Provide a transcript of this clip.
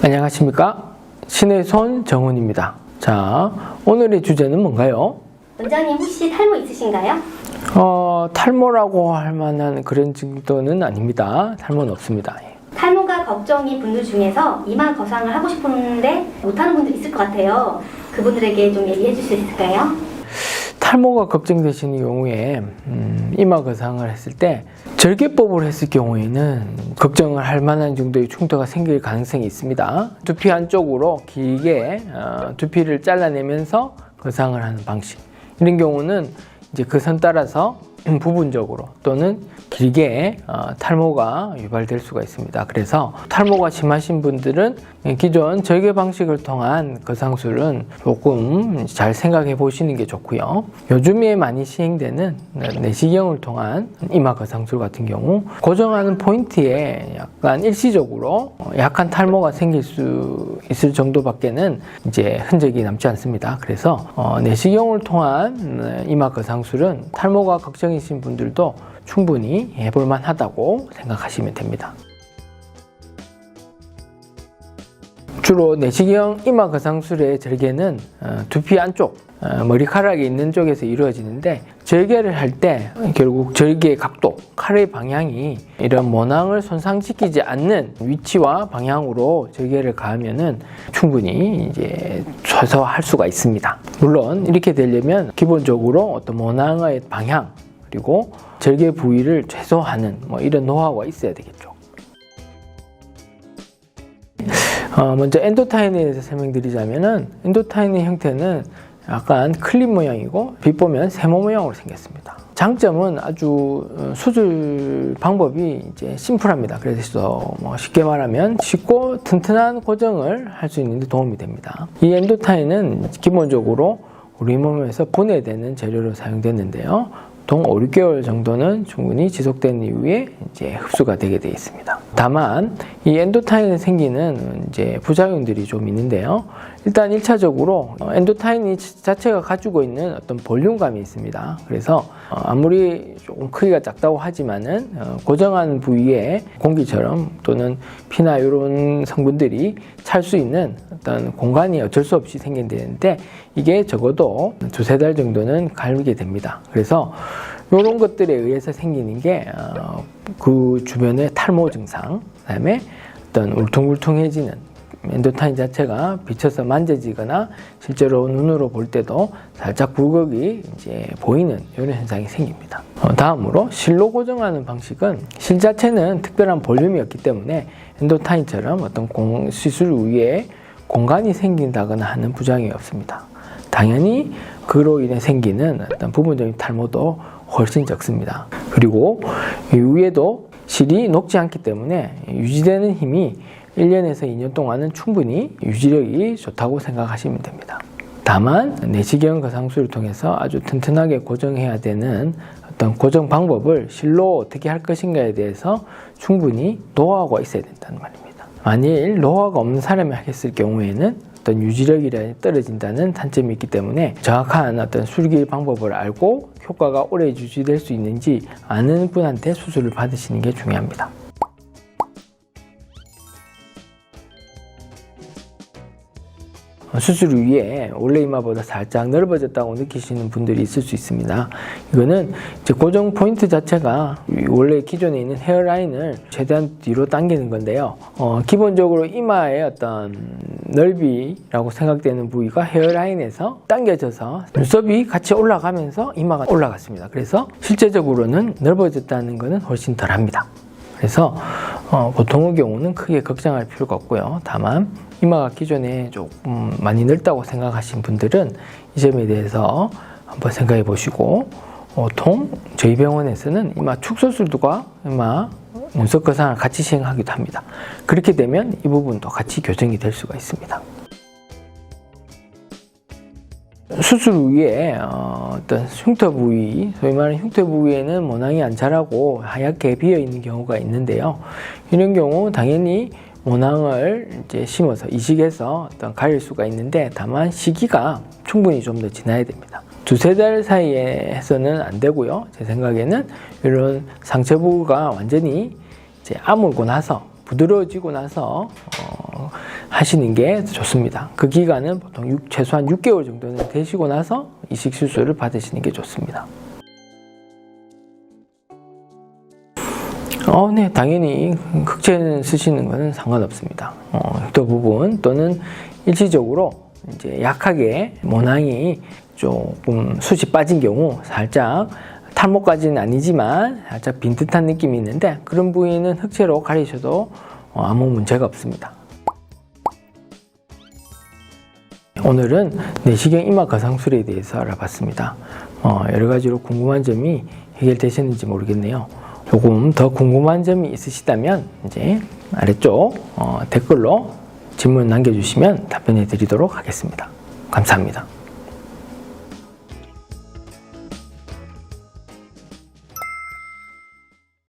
안녕하십니까? 신의 손 정훈입니다. 자, 오늘의 주제는 뭔가요? 원장님 혹시 탈모 있으신가요? 탈모라고 할 만한 그런 정도는 아닙니다. 탈모는 없습니다. 탈모가 걱정인 분들 중에서 이마 거상을 하고 싶은데 못하는 분들 있을 것 같아요. 그분들에게 좀 얘기해 줄 수 있을까요? 탈모가 걱정되시는 경우에 이마 거상을 했을 때 절개법을 했을 경우에는 걱정을 할 만한 정도의 충도가 생길 가능성이 있습니다. 두피 안쪽으로 길게 두피를 잘라내면서 거상을 하는 방식, 이런 경우는 이제 그 선 따라서 부분적으로 또는 길게 탈모가 유발될 수가 있습니다. 그래서 탈모가 심하신 분들은 기존 절개 방식을 통한 거상술은 조금 잘 생각해 보시는 게 좋고요. 요즘에 많이 시행되는 내시경을 통한 이마 거상술 같은 경우 고정하는 포인트에 약간 일시적으로 약한 탈모가 생길 수 있을 정도밖에는 이제 흔적이 남지 않습니다. 그래서 내시경을 통한 이마 거상술은 탈모가 걱정이신 분들도 충분히 해볼만 하다고 생각하시면 됩니다. 주로 내시경 이마 거상술의 절개는 두피 안쪽, 머리카락이 있는 쪽에서 이루어지는데, 절개를 할 때 결국 절개의 각도, 칼의 방향이 이런 모낭을 손상시키지 않는 위치와 방향으로 절개를 가하면은 충분히 이제 최소화할 수가 있습니다. 물론 이렇게 되려면 기본적으로 어떤 모낭의 방향 그리고 절개 부위를 최소화하는 이런 노하우가 있어야 되겠죠. 먼저 엔도타인에 대해서 설명드리자면은, 엔도타인의 형태는 약간 클립 모양이고 빛보면 세모 모양으로 생겼습니다. 장점은 아주 수술 방법이 이제 심플합니다. 그래서 쉽게 말하면 쉽고 튼튼한 고정을 할 수 있는 데 도움이 됩니다. 이 엔도타인은 기본적으로 우리 몸에서 분해되는 재료로 사용되는데요. 보통 5, 6개월 정도는 충분히 지속된 이후에 이제 흡수가 되게 되어 있습니다. 다만 이 엔도타인에 생기는 이제 부작용들이 좀 있는데요. 일단 1차적으로 엔도타인 자체가 가지고 있는 어떤 볼륨감이 있습니다. 그래서 아무리 조금 크기가 작다고 하지만은 고정한 부위에 공기처럼 또는 피나 이런 성분들이 찰 수 있는 어떤 공간이 어쩔 수 없이 생긴다는데, 이게 적어도 2-3달 정도는 갈리게 됩니다. 그래서 이런 것들에 의해서 생기는 게 그 주변의 탈모 증상, 그다음에 어떤 울퉁불퉁해지는, 엔도타인 자체가 비쳐서 만져지거나 실제로 눈으로 볼 때도 살짝 굴곡이 이제 보이는 이런 현상이 생깁니다. 다음으로 실로 고정하는 방식은 실 자체는 특별한 볼륨이 없기 때문에 엔도타인처럼 어떤 시술 위에 공간이 생긴다거나 하는 부작용이 없습니다. 당연히 그로 인해 생기는 어떤 부분적인 탈모도 훨씬 적습니다. 그리고 이 위에도 실이 녹지 않기 때문에 유지되는 힘이 1년에서 2년 동안은 충분히 유지력이 좋다고 생각하시면 됩니다. 다만 내시경 거상술을 통해서 아주 튼튼하게 고정해야 되는 어떤 고정 방법을 실로 어떻게 할 것인가에 대해서 충분히 노하우가 있어야 된다는 말입니다. 만일 노하우가 없는 사람이 하겠을 경우에는 어떤 유지력이 떨어진다는 단점이 있기 때문에 정확한 어떤 술길 방법을 알고 효과가 오래 유지될 수 있는지 아는 분한테 수술을 받으시는 게 중요합니다. 수술 위에 원래 이마보다 살짝 넓어졌다고 느끼시는 분들이 있을 수 있습니다. 이거는 이제 고정 포인트 자체가 원래 기존에 있는 헤어라인을 최대한 뒤로 당기는 건데요. 기본적으로 이마의 어떤 넓이라고 생각되는 부위가 헤어라인에서 당겨져서 눈썹이 같이 올라가면서 이마가 올라갔습니다. 그래서 실제적으로는 넓어졌다는 것은 훨씬 덜합니다. 그래서 보통의 경우는 크게 걱정할 필요가 없고요. 다만 이마가 기존에 조금 많이 넓다고 생각하신 분들은 이 점에 대해서 한번 생각해 보시고, 보통 저희 병원에서는 이마 축소술과 이마 눈썹 거상을 같이 시행하기도 합니다. 그렇게 되면 이 부분도 같이 교정이 될 수가 있습니다. 수술 위에 어떤 흉터 부위, 소위 말하는 흉터 부위에는 모낭이 안 자라고 하얗게 비어 있는 경우가 있는데요. 이런 경우 당연히 모낭을 이제 심어서 이식해서 어떤 가릴 수가 있는데, 다만 시기가 충분히 좀 더 지나야 됩니다. 2-3달 사이에 해서는 안 되고요. 제 생각에는 이런 상처 부위가 완전히 이제 아물고 나서 부드러워지고 나서 하시는 게 좋습니다. 그 기간은 보통 최소한 6개월 정도는 되시고 나서 이식 수술을 받으시는 게 좋습니다. 네, 당연히 흑채 쓰시는 것은 상관없습니다. 흉터 부분 또는 일시적으로 이제 약하게 모낭이 조금 숱이 빠진 경우 살짝 탈모까지는 아니지만 살짝 빈 듯한 느낌이 있는데 그런 부위는 흑채로 가리셔도 아무 문제가 없습니다. 오늘은 내시경 이마 거상술에 대해서 알아봤습니다. 여러 가지로 궁금한 점이 해결되셨는지 모르겠네요. 조금 더 궁금한 점이 있으시다면 이제 아래쪽 댓글로 질문 남겨주시면 답변해 드리도록 하겠습니다. 감사합니다.